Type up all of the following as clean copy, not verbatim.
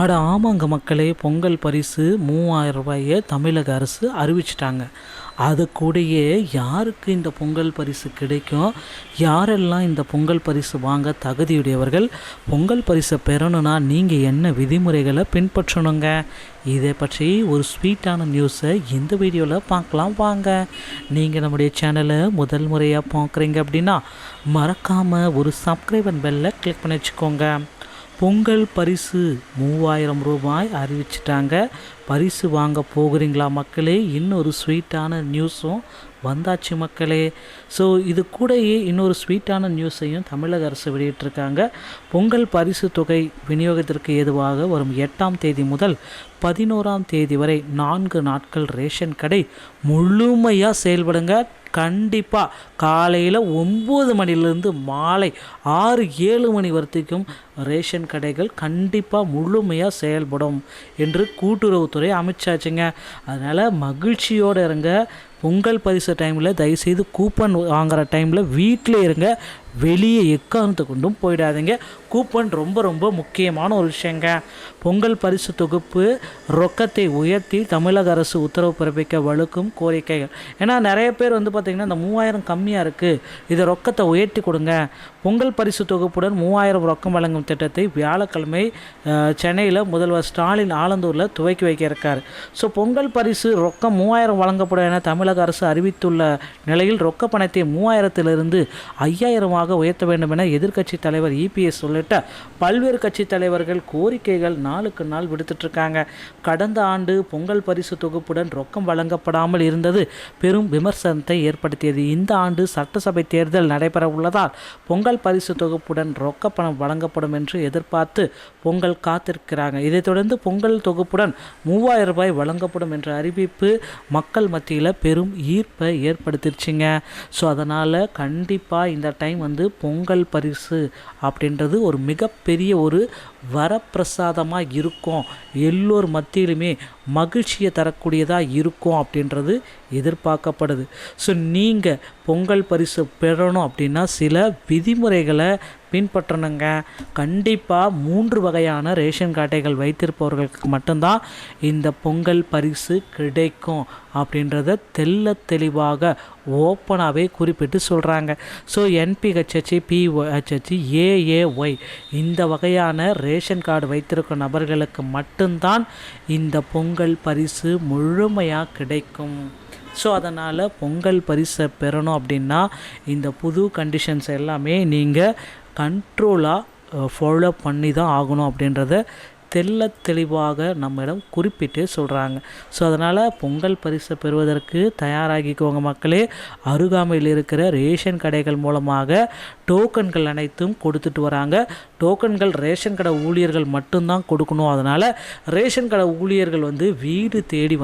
அட ஆமாங்க மக்களே, பொங்கல் பரிசு 3000 ரூபாயை தமிழக அரசு அறிவிச்சிட்டாங்க. அது கூடயே யாருக்கு இந்த பொங்கல் பரிசு கிடைக்கும், யாரெல்லாம் இந்த பொங்கல் பரிசு வாங்க தகுதியுடையவர்கள், பொங்கல் பரிசை பெறணும்னா நீங்கள் என்ன விதிமுறைகளை பின்பற்றணுங்க, இதை பற்றி ஒரு ஸ்வீட்டான நியூஸை இந்த வீடியோவில் பார்க்கலாம் வாங்க. நீங்கள் நம்முடைய சேனலை முதல் முறையாக பார்க்குறீங்க அப்படின்னா மறக்காமல் ஒரு சப்ஸ்கிரைப் பெல்லை கிளிக் பண்ணி வச்சுக்கோங்க. பொங்கல் பரிசு 3000 ரூபாய் அறிவிச்சிட்டாங்க. பரிசு வாங்க போகிறீங்களா மக்களே? இன்னொரு ஸ்வீட்டான நியூஸும் வந்தாச்சு மக்களே. ஸோ இது கூடயே இன்னொரு ஸ்வீட்டான நியூஸையும் தமிழக அரசு வெளியிட்டிருக்காங்க. பொங்கல் பரிசு தொகை விநியோகத்திற்கு ஏதுவாக வரும் 8ஆம் தேதி முதல் 11ஆம் தேதி வரை 4 நாட்கள் ரேஷன் கடை முழுமையாக செயல்படுங்க. கண்டிப்பாக காலையில் 9 மணிலேருந்து மாலை 6-7 மணி வரைக்கும் ரேஷன் கடைகள் கண்டிப்பாக முழுமையாக செயல்படும் என்று கூட்டுறவுத்துறை அமைச்சாச்சுங்க. அதனால் மகிழ்ச்சியோடு இருங்க. பொங்கல் பரிசு டைமில் தயவுசெய்து கூப்பன் வாங்குகிற டைமில் வீட்டில் இருங்க, வெளியே எக்காரணத்தை கொண்டும் போயிடாதீங்க. கூப்பன் ரொம்ப ரொம்ப முக்கியமான ஒரு விஷயங்க. பொங்கல் பரிசு தொகுப்பு ரொக்கத்தை உயர்த்தி தமிழக அரசு உத்தரவு பிறப்பிக்க வலுக்கும் கோரிக்கைகள். ஏன்னா நிறைய பேர் பார்த்திங்கன்னா இந்த 3000 கம்மியாக இருக்குது, இதை ரொக்கத்தை உயர்த்தி கொடுங்க. பொங்கல் பரிசு தொகுப்புடன் 3000 ரொக்கம் வழங்கும் திட்டத்தை வியாழக்கிழமை சென்னையில் முதல்வர் ஸ்டாலின் ஆலந்தூரில் துவக்கி வைக்க இருக்கார். ஸோ பொங்கல் பரிசு ரொக்கம் 3000 வழங்கப்படும் என தமிழக அரசு அறிவித்துள்ள நிலையில் ரொக்க பணத்தை 3000லிருந்து 5000 உயர்த்த வேண்டும் என எதிர்க்கட்சி தலைவர் இபிஎஸ் உள்ளிட்ட பல்வேறு கட்சி தலைவர்கள் கோரிக்கைகள் நாளுக்கு நாள் விடுத்துட்ருக்காங்க. கடந்த ஆண்டு பொங்கல் பரிசு தொகுப்புடன் ரொக்கம் வழங்கப்படாமல் இருந்தது பெரும் விமர்சனத்தை ஏற்படுத்தியது. இந்த ஆண்டு சட்டசபை தேர்தல் நடைபெற உள்ளதால் பொங்கல் பரிசு தொகுப்புடன் ரொக்க பணம் வழங்கப்படும் என்று எதிர்பார்த்து பொங்கல் காத்திருக்கிறாங்க. இதைத் தொடர்ந்து பொங்கல் தொகுப்புடன் 3000 ரூபாய் வழங்கப்படும் என்ற அறிவிப்பு மக்கள் மத்தியில் பெரும் ஈர்ப்பை ஏற்படுத்திருச்சுங்க. ஸோ அதனால் கண்டிப்பாக இந்த டைம் பொங்கல் பரிசு அப்படின்றது ஒரு மிகப்பெரிய ஒரு வரப்பிரசாதமாக இருக்கும், எல்லோர் மத்தியிலுமே மகிழ்ச்சியை தரக்கூடியதாக இருக்கும் அப்படின்றது எதிர்பார்க்கப்படுது. ஸோ நீங்கள் பொங்கல் பரிசு பெறணும் அப்படின்னா சில விதிமுறைகளை பின்பற்றணுங்க. கண்டிப்பாக 3 வகையான ரேஷன் கார்டைகள் வைத்திருப்பவர்களுக்கு மட்டும்தான் இந்த பொங்கல் பரிசு கிடைக்கும் அப்படின்றத தெளிவாக ஓப்பனாகவே குறிப்பிட்டு சொல்கிறாங்க. ஸோ என்பிஹெச்ஹெச், பிஹெச்ஹெச், ஏஏஒய் இந்த வகையான ரேஷன் கார்டு வைத்திருக்கும் நபர்களுக்கு மட்டும்தான் இந்த பொங்கல் பரிசு முழுமையாக கிடைக்கும். ஸோ அதனால் பொங்கல் பரிசை பெறணும் அப்படின்னா இந்த புது கண்டிஷன்ஸ் எல்லாமே நீங்கள் கண்ட்ரோலாக ஃபாலோ பண்ணி தான் ஆகணும் அப்படின்றத தெளிவாக நம்மிடம் குறிப்பிட்டு சொல்கிறாங்க. ஸோ அதனால் பொங்கல் பரிசை பெறுவதற்கு தயாராகிக்கோங்க மக்களே. அருகாமையில் இருக்கிற ரேஷன் கடைகள் மூலமாக டோக்கன்கள் அனைத்தும் கொடுத்துட்டு வராங்க. டோக்கன்கள் ரேஷன் கடை ஊழியர்கள் மட்டும்தான் கொடுக்கணும். அதனால் ரேஷன் கடை ஊழியர்கள் வீடு தேடி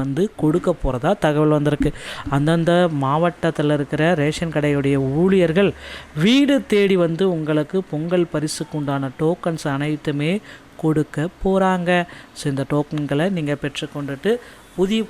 கொடுக்க போகிறதா தகவல் வந்திருக்கு. அந்தந்த மாவட்டத்தில் இருக்கிற ரேஷன் கடையுடைய ஊழியர்கள் வீடு தேடி உங்களுக்கு பொங்கல் பரிசுக்கு உண்டான டோக்கன்ஸ் அனைத்துமே கொடுக்க போகிறாங்க. ஸோ இந்த டோக்கன்களை நீங்கள் பெற்றுக்கொண்டுட்டு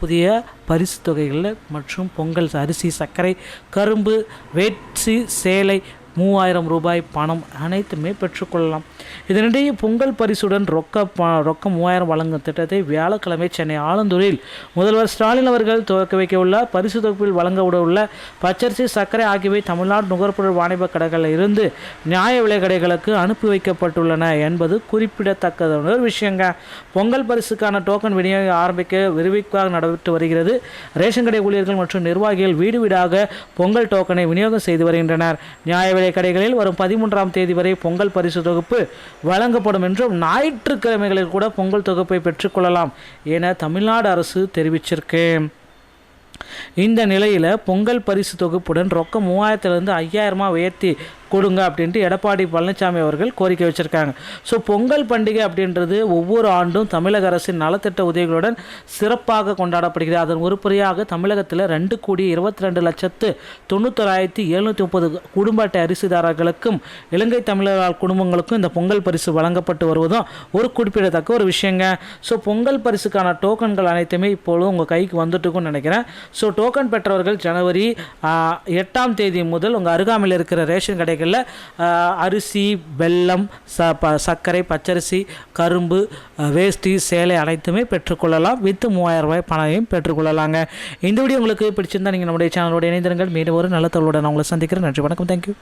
புதிய பரிசு தொகைகளில் மற்றும் பொங்கல் அரிசி, சர்க்கரை, கரும்பு, வேட்சி, சேலை, 3000 ரூபாய் பணம் அனைத்துமே பெற்றுக்கொள்ளலாம். இதனிடையே பொங்கல் பரிசுடன் ரொக்கம் 3000 வழங்கும் திட்டத்தை வியாழக்கிழமை சென்னை ஆலந்தூரில் முதல்வர் ஸ்டாலின் அவர்கள் துவக்க வைக்க உள்ள பரிசு தொகுப்பில் வழங்க உள்ள பச்சரிசி, சர்க்கரை ஆகியவை தமிழ்நாடு நுகர்பொருள் வாணிப கடைகளில் இருந்து நியாய விலை கடைகளுக்கு அனுப்பி வைக்கப்பட்டுள்ளன என்பது குறிப்பிடத்தக்கது ஒரு விஷயங்க. பொங்கல் பரிசுக்கான டோக்கன் விநியோகம் ஆரம்பிக்க விரிவாக நடைபெற்று வருகிறது. ரேஷன் கடை ஊழியர்கள் மற்றும் நிர்வாகிகள் வீடு வீடாக பொங்கல் டோக்கனை விநியோகம் செய்து வருகின்றனர். நியாய விலை கடைகளில் வரும் 13ஆம் தேதி வரை பொங்கல் பரிசு தொகுப்பு வழங்கப்படும் என்றும் ஞாயிற்றுக்கிழமைகளில் கூட பொங்கல் தொகுப்பை பெற்றுக்கொள்ளலாம் என தமிழ்நாடு அரசு தெரிவிச்சிருக்கு. இந்த நிலையில் பொங்கல் பரிசு தொகுப்புடன் ரொக்கம் 3000லிருந்து 5000 உயர்த்தி கொடுங்க அப்படின்ட்டு எடப்பாடி பழனிசாமி அவர்கள் கோரிக்கை வச்சுருக்காங்க. ஸோ பொங்கல் பண்டிகை அப்படின்றது ஒவ்வொரு ஆண்டும் தமிழக அரசின் நலத்திட்ட உதவிகளுடன் சிறப்பாக கொண்டாடப்படுகிறது. அதன் உருப்படியாக தமிழகத்தில் 2,22,91,730 குடும்ப அட்டை அரிசிதாரர்களுக்கும் இலங்கை தமிழர் குடும்பங்களுக்கும் இந்த பொங்கல் பரிசு வழங்கப்பட்டு வருவதும் ஒரு குறிப்பிடத்தக்க ஒரு விஷயங்க. ஸோ பொங்கல் பரிசுக்கான டோக்கன்கள் அனைத்துமே இப்போது உங்கள் கைக்கு வந்துட்டுக்குன்னு நினைக்கிறேன். ஸோ டோக்கன் பெற்றவர்கள் ஜனவரி 8ஆம் தேதி முதல் உங்கள் அருகாமையில் இருக்கிற ரேஷன் கடை கடைகளில் அரிசி, வெல்லம், சர்க்கரை, பச்சரிசி, கரும்பு, வேஷ்டி, சேலை அனைத்துமே பெற்றுக்கொள்ளலாம். வித் 3000 ரூபாய் பணத்தையும் பெற்றுக்கொள்ளலாங்க. இந்த வீடியோ உங்களுக்கு பிடிச்சிருந்தா நீங்கள் நம்முடைய சேனலோட இணைந்திருங்கள். மீண்டும் ஒரு நல்ல தகவலுடன் நான் உங்களை சந்திக்கிறேன். நன்றி, வணக்கம், தேங்க்யூ.